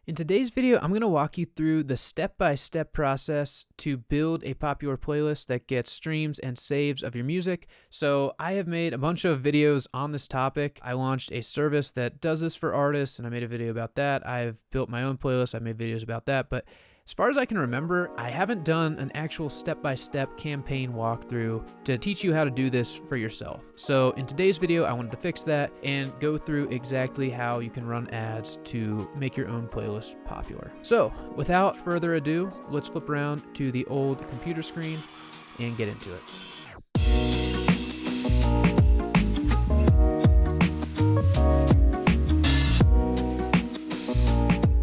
In today's video, I'm going to walk you through the step-by-step process to build a popular playlist that gets streams and saves of your music. So I have made a bunch of videos on this topic. I launched a service that does this for artists, and I made a video about that. I've built my own playlist. I've made videos about that. But as far as I can remember, I haven't done an actual step-by-step campaign walkthrough to teach you how to do this for yourself. So in today's video, I wanted to fix that and go through exactly how you can run ads to make your own playlist popular. So without further ado, let's flip around to the old computer screen and get into it.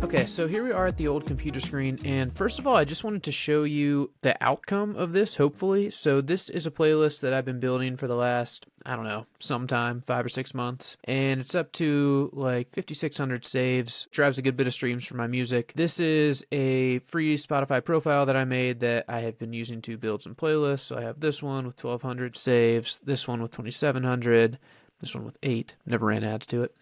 Okay, so here we are at the old computer screen, and first of all, I just wanted to show you the outcome of this, hopefully. So this is a playlist that I've been building for the last, I don't know, sometime, 5 or 6 months, and it's up to like 5,600 saves, drives a good bit of streams for my music. This is a free Spotify profile that I made that I have been using to build some playlists. So I have this one with 1,200 saves, this one with 2,700, this one with 8, never ran ads to it.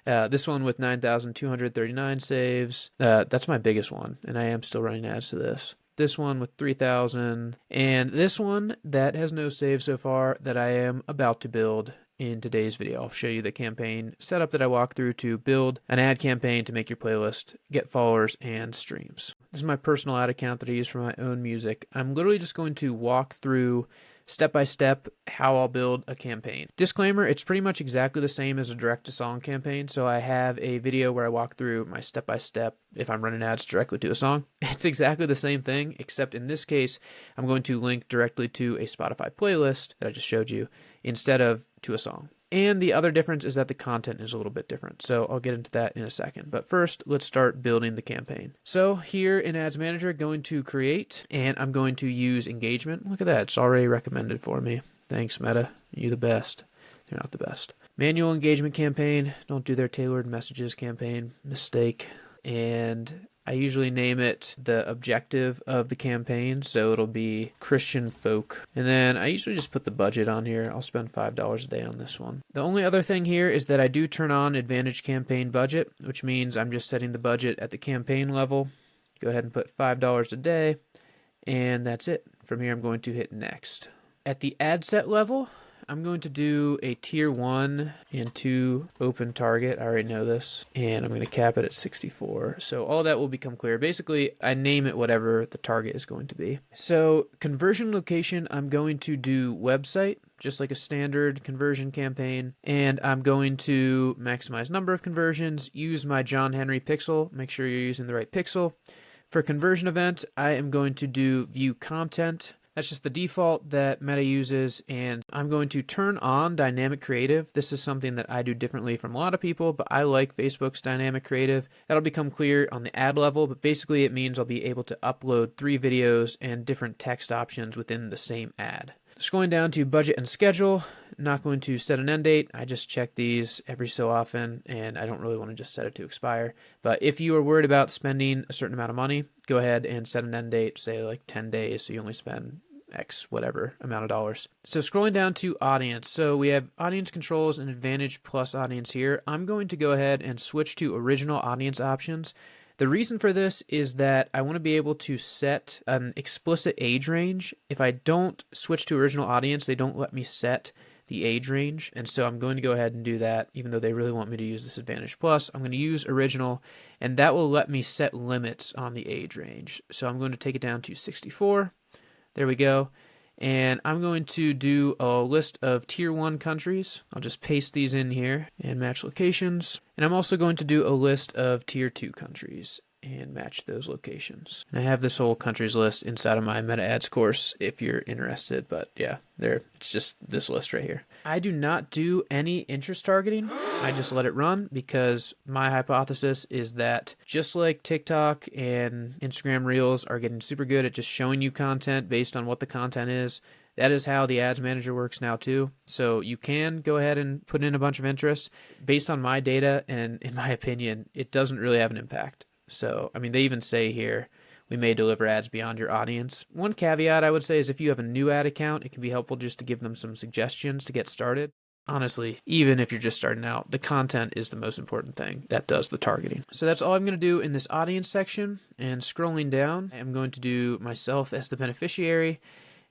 This one with 9,239 saves. That's my biggest one, and I am still running ads to this. This one with 3,000, and this one that has no saves so far that I am about to build in today's video. I'll show you the campaign setup that I walk through to build an ad campaign to make your playlist get followers and streams. This is my personal ad account that I use for my own music. I'm literally just going to walk through step by step how I'll build a campaign. Disclaimer, it's pretty much exactly the same as a direct to song campaign. So I have a video where I walk through my step by step if I'm running ads directly to a song. It's exactly the same thing, except in this case, I'm going to link directly to a Spotify playlist that I just showed you instead of to a song. And the other difference is that the content is a little bit different. So I'll get into that in a second. But first, let's start building the campaign. So here in Ads Manager, going to create, and I'm going to use engagement. Look at that. It's already recommended for me. Thanks, Meta. You're the best. They're not the best. Manual engagement campaign. Don't do their tailored messages campaign. Mistake. And I usually name it the objective of the campaign, so it'll be Christian folk. And then I usually just put the budget on here. I'll spend $5 a day on this one. The only other thing here is that I do turn on Advantage Campaign Budget, which means I'm just setting the budget at the campaign level. Go ahead and put $5 a day, and that's it. From here, I'm going to hit Next. At the ad set level, I'm going to do a tier 1 and 2 open target. I already know this. And I'm going to cap it at 64. So all that will become clear. Basically, I name it whatever the target is going to be. So conversion location, I'm going to do website, just like a standard conversion campaign. And I'm going to maximize number of conversions, use my John Henry pixel. Make sure you're using the right pixel. For conversion event, I am going to do view content. That's just the default that Meta uses, and I'm going to turn on dynamic creative. This is something that I do differently from a lot of people, but I like Facebook's dynamic creative. That'll become clear on the ad level, but basically it means I'll be able to upload 3 videos and different text options within the same ad. Scrolling down to budget and schedule, not going to set an end date. I just check these every so often, and I don't really want to just set it to expire. But if you are worried about spending a certain amount of money, go ahead and set an end date, say like 10 days, so you only spend X whatever amount of dollars. So scrolling down to audience. So we have audience controls and Advantage plus audience here. I'm going to go ahead and switch to original audience options. The reason for this is that I want to be able to set an explicit age range. If I don't switch to original audience, they don't let me set the age range. And so I'm going to go ahead and do that, even though they really want me to use this Advantage Plus. I'm going to use original, and that will let me set limits on the age range. So I'm going to take it down to 64. There we go. And I'm going to do a list of tier 1 countries. I'll just paste these in here and match locations. And I'm also going to do a list of tier 2 countries and match those locations. And I have this whole countries list inside of my meta ads course if you're interested, but yeah, there, it's just this list right here. I do not do any interest targeting. I just let it run because my hypothesis is that just like TikTok and Instagram Reels are getting super good at just showing you content based on what the content is, that is how the Ads Manager works now too. So you can go ahead and put in a bunch of interest. Based on my data and in my opinion, it doesn't really have an impact. So, I mean, they even say here, we may deliver ads beyond your audience. One caveat I would say is if you have a new ad account, it can be helpful just to give them some suggestions to get started. Honestly, even if you're just starting out, the content is the most important thing that does the targeting. So that's all I'm going to do in this audience section. And scrolling down, I'm going to do myself as the beneficiary.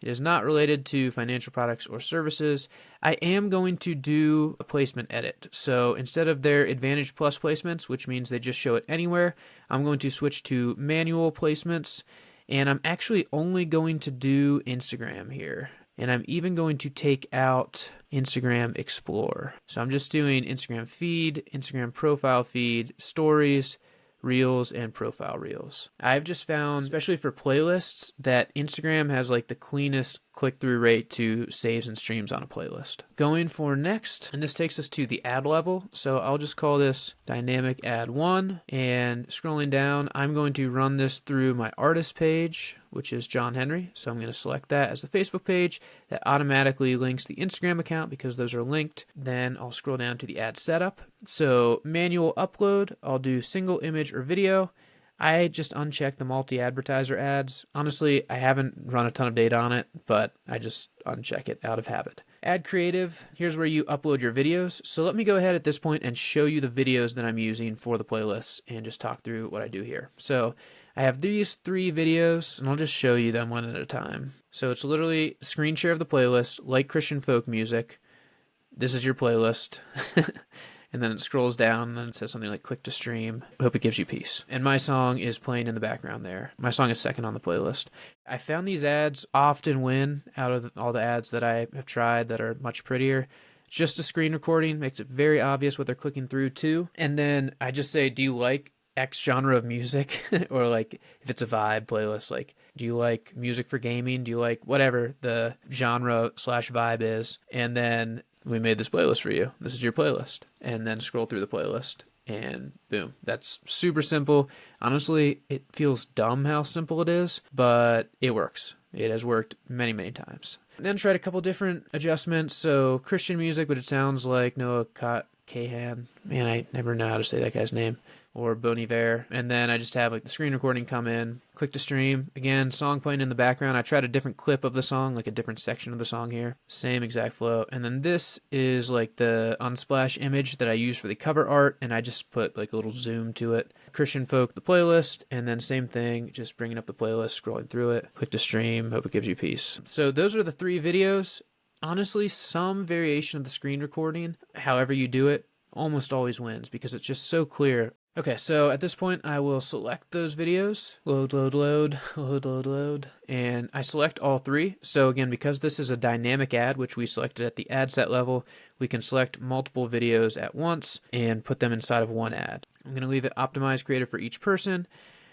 It is not related to financial products or services. I am going to do a placement edit. So instead of their Advantage Plus placements, which means they just show it anywhere, I'm going to switch to manual placements. And I'm actually only going to do Instagram here. And I'm even going to take out Instagram Explore. So I'm just doing Instagram feed, Instagram profile feed, stories, Reels, and profile Reels. I've just found, especially for playlists, that Instagram has like the cleanest click-through rate to saves and streams on a playlist. Going for next, and this takes us to the ad level. So I'll just call this Dynamic Ad 1. And scrolling down, I'm going to run this through my artist page, which is John Henry. So I'm going to select that as the Facebook page. That automatically links the Instagram account because those are linked. Then I'll scroll down to the ad setup. So manual upload, I'll do single image or video. I just uncheck the multi-advertiser ads. Honestly, I haven't run a ton of data on it, but I just uncheck it out of habit. Ad creative, here's where you upload your videos. So let me go ahead at this point and show you the videos that I'm using for the playlists and just talk through what I do here. So I have these 3 videos, and I'll just show you them one at a time. So it's literally screen share of the playlist, like Christian folk music. This is your playlist. And then it scrolls down, and then it says something like click to stream. Hope it gives you peace. And my song is playing in the background there. My song is second on the playlist. I found these ads often win out of all the ads that I have tried that are much prettier. It's just a screen recording, makes it very obvious what they're clicking through to. And then I just say, do you like X genre of music? Or like if it's a vibe playlist, like do you like music for gaming? Do you like whatever the genre/vibe is? And then we made this playlist for you. This is your playlist. And then scroll through the playlist and boom. That's super simple. Honestly, it feels dumb how simple it is, but it works. It has worked many, many times. Then tried a couple different adjustments. So Christian music, but it sounds like Noah Kahan. Man, I never know how to say that guy's name. Or Bon Iver. And then I just have like the screen recording come in, click to stream. Again, song playing in the background. I tried a different clip of the song, like a different section of the song here. Same exact flow. And then this is like the Unsplash image that I use for the cover art. And I just put like a little zoom to it. Christian folk, the playlist. And then same thing, just bringing up the playlist, scrolling through it. Click to stream. Hope it gives you peace. So those are the 3 videos. Honestly, some variation of the screen recording, however you do it, almost always wins because it's just so clear. Okay, so at this point, I will select those videos, load, and I select all 3. So again, because this is a dynamic ad, which we selected at the ad set level, we can select multiple videos at once and put them inside of one ad. I'm going to leave it optimized creative for each person.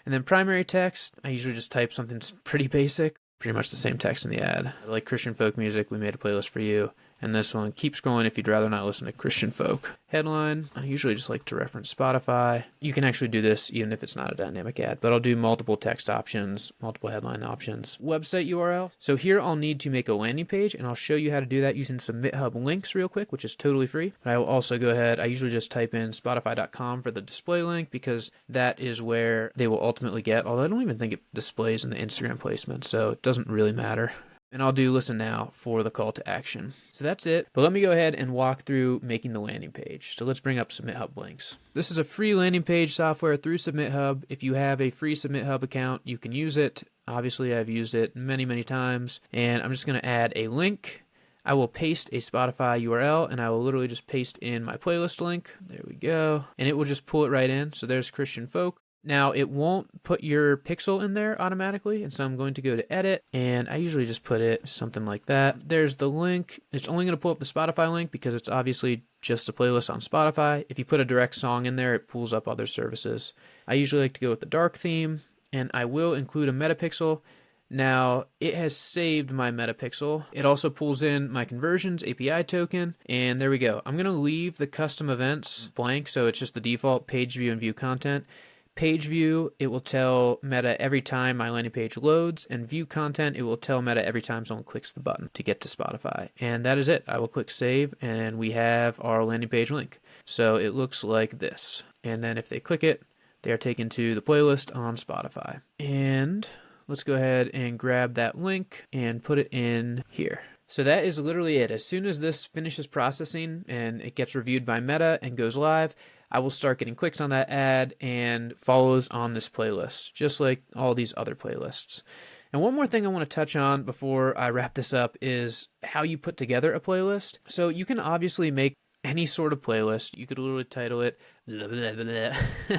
And then primary text, I usually just type something pretty basic, pretty much the same text in the ad. Like Christian folk music, we made a playlist for you. And this one, keep scrolling if you'd rather not listen to Christian folk. Headline, I usually just like to reference Spotify. You can actually do this even if it's not a dynamic ad, but I'll do multiple text options, multiple headline options. Website URL. So here I'll need to make a landing page, and I'll show you how to do that using SubmitHub links real quick, which is totally free. But I will also go ahead, I usually just type in spotify.com for the display link because that is where they will ultimately get, although I don't even think it displays in the Instagram placement, so it doesn't really matter. And I'll do listen now for the call to action. So that's it. But let me go ahead and walk through making the landing page. So let's bring up SubmitHub links. This is a free landing page software through SubmitHub. If you have a free SubmitHub account, you can use it. Obviously, I've used it many, many times. And I'm just going to add a link. I will paste a Spotify URL, and I will literally just paste in my playlist link. There we go. And it will just pull it right in. So there's Christian folk. Now, it won't put your pixel in there automatically, and so I'm going to go to edit, and I usually just put it something like that. There's the link. It's only going to pull up the Spotify link because it's obviously just a playlist on Spotify. If you put a direct song in there, it pulls up other services. I usually like to go with the dark theme, and I will include a metapixel. Now, it has saved my metapixel. It also pulls in my conversions API token, and there we go. I'm going to leave the custom events blank, so it's just the default page view and view content. Page view, it will tell Meta every time my landing page loads, and view content, it will tell Meta every time someone clicks the button to get to Spotify. And that is it. I will click save, and we have our landing page link. So it looks like this. And then if they click it, they are taken to the playlist on Spotify. And let's go ahead and grab that link and put it in here. So that is literally it. As soon as this finishes processing and it gets reviewed by Meta and goes live, I will start getting clicks on that ad and follows on this playlist, just like all these other playlists. And one more thing I want to touch on before I wrap this up is how you put together a playlist. So you can obviously make any sort of playlist. You could literally title it blah, blah, blah.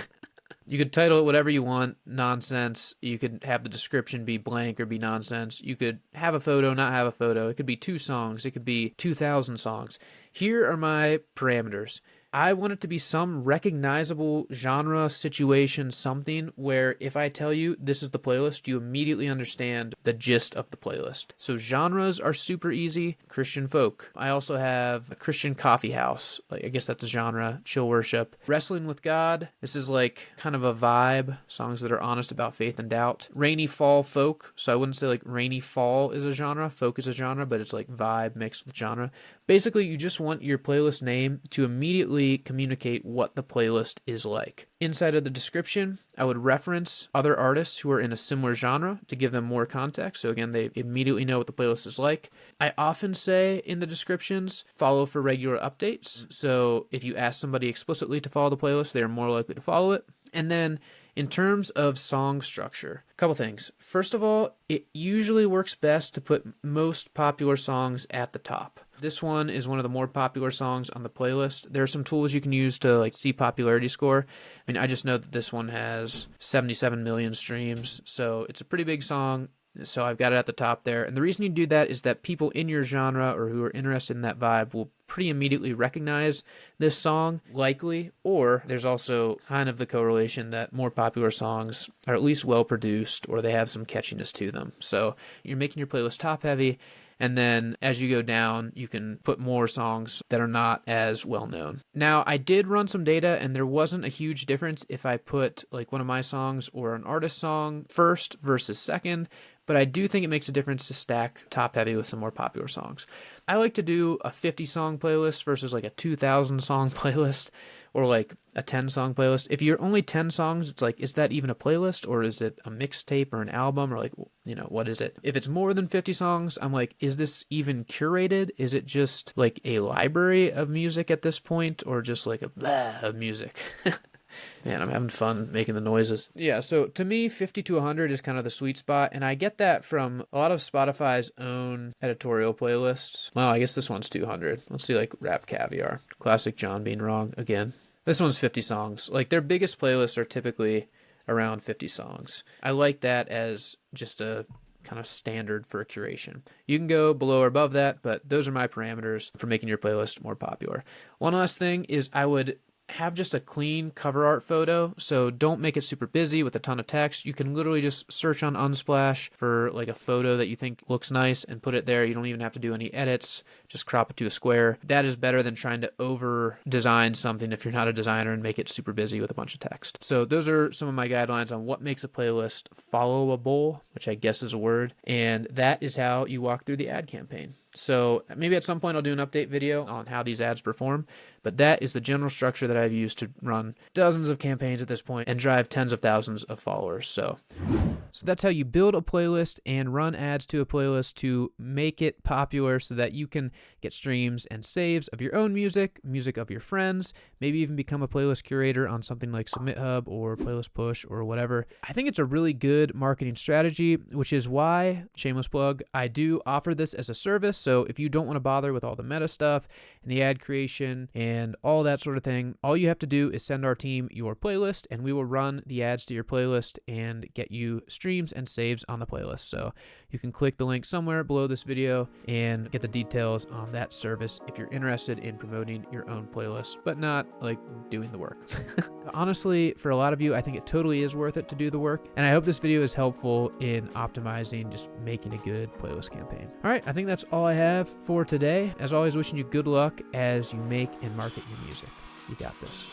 You could title it whatever you want, nonsense. You could have the description be blank or be nonsense. You could have a photo, not have a photo. It could be 2 songs. It could be 2,000 songs. Here are my parameters. I want it to be some recognizable genre, situation, something where if I tell you this is the playlist, you immediately understand the gist of the playlist. So genres are super easy. Christian folk. I also have a Christian coffee house. Like, I guess that's a genre. Chill worship. Wrestling with God. This is like kind of a vibe. Songs that are honest about faith and doubt. Rainy fall folk. So I wouldn't say like rainy fall is a genre. Folk is a genre, but it's like vibe mixed with genre. Basically, you just want your playlist name to immediately communicate what the playlist is like. Inside of the description, I would reference other artists who are in a similar genre to give them more context. So again, they immediately know what the playlist is like. I often say in the descriptions, follow for regular updates. So if you ask somebody explicitly to follow the playlist, they're more likely to follow it. And then in terms of song structure, a couple things. First of all, it usually works best to put most popular songs at the top. This one is one of the more popular songs on the playlist. There are some tools you can use to like see popularity score. I mean, I just know that this one has 77 million streams, so it's a pretty big song. So I've got it at the top there. And the reason you do that is that people in your genre or who are interested in that vibe will pretty immediately recognize this song, likely. Or there's also kind of the correlation that more popular songs are at least well produced or they have some catchiness to them. So you're making your playlist top heavy. And then as you go down, you can put more songs that are not as well known. Now, I did run some data and there wasn't a huge difference if I put like one of my songs or an artist song first versus second. But I do think it makes a difference to stack top heavy with some more popular songs. I like to do a 50 song playlist versus like a 2,000 song playlist or like a 10 song playlist. If you're only 10 songs, it's like, is that even a playlist or is it a mixtape or an album or like, you know, what is it? If it's more than 50 songs, I'm like, is this even curated? Is it just like a library of music at this point or just like a blah of music? Man, I'm having fun making the noises. Yeah, so to me, 50 to 100 is kind of the sweet spot, and I get that from a lot of Spotify's own editorial playlists. Well, I guess this one's 200. Let's see, like, Rap Caviar. Classic John being wrong again. This one's 50 songs. Like, their biggest playlists are typically around 50 songs. I like that as just a kind of standard for a curation. You can go below or above that, but those are my parameters for making your playlist more popular. One last thing is I would have just a clean cover art photo. So don't make it super busy with a ton of text. You can literally just search on Unsplash for like a photo that you think looks nice and put it there. You don't even have to do any edits. Just crop it to a square. That is better than trying to over design something if you're not a designer and make it super busy with a bunch of text. So those are some of my guidelines on what makes a playlist followable, which I guess is a word. And that is how you walk through the ad campaign. So maybe at some point I'll do an update video on how these ads perform, but that is the general structure that I've used to run dozens of campaigns at this point and drive tens of thousands of followers. So that's how you build a playlist and run ads to a playlist to make it popular so that you can get streams and saves of your own music, music of your friends, maybe even become a playlist curator on something like SubmitHub or Playlist Push or whatever. I think it's a really good marketing strategy, which is why, shameless plug, I do offer this as a service. So if you don't want to bother with all the meta stuff and the ad creation and all that sort of thing, all you have to do is send our team your playlist and we will run the ads to your playlist and get you streams and saves on the playlist. So you can click the link somewhere below this video and get the details on that service if you're interested in promoting your own playlist, but not like doing the work. Honestly, for a lot of you, I think it totally is worth it to do the work. And I hope this video is helpful in optimizing, just making a good playlist campaign. All right, I think that's all I have for today. As always, wishing you good luck as you make and market your music. You got this.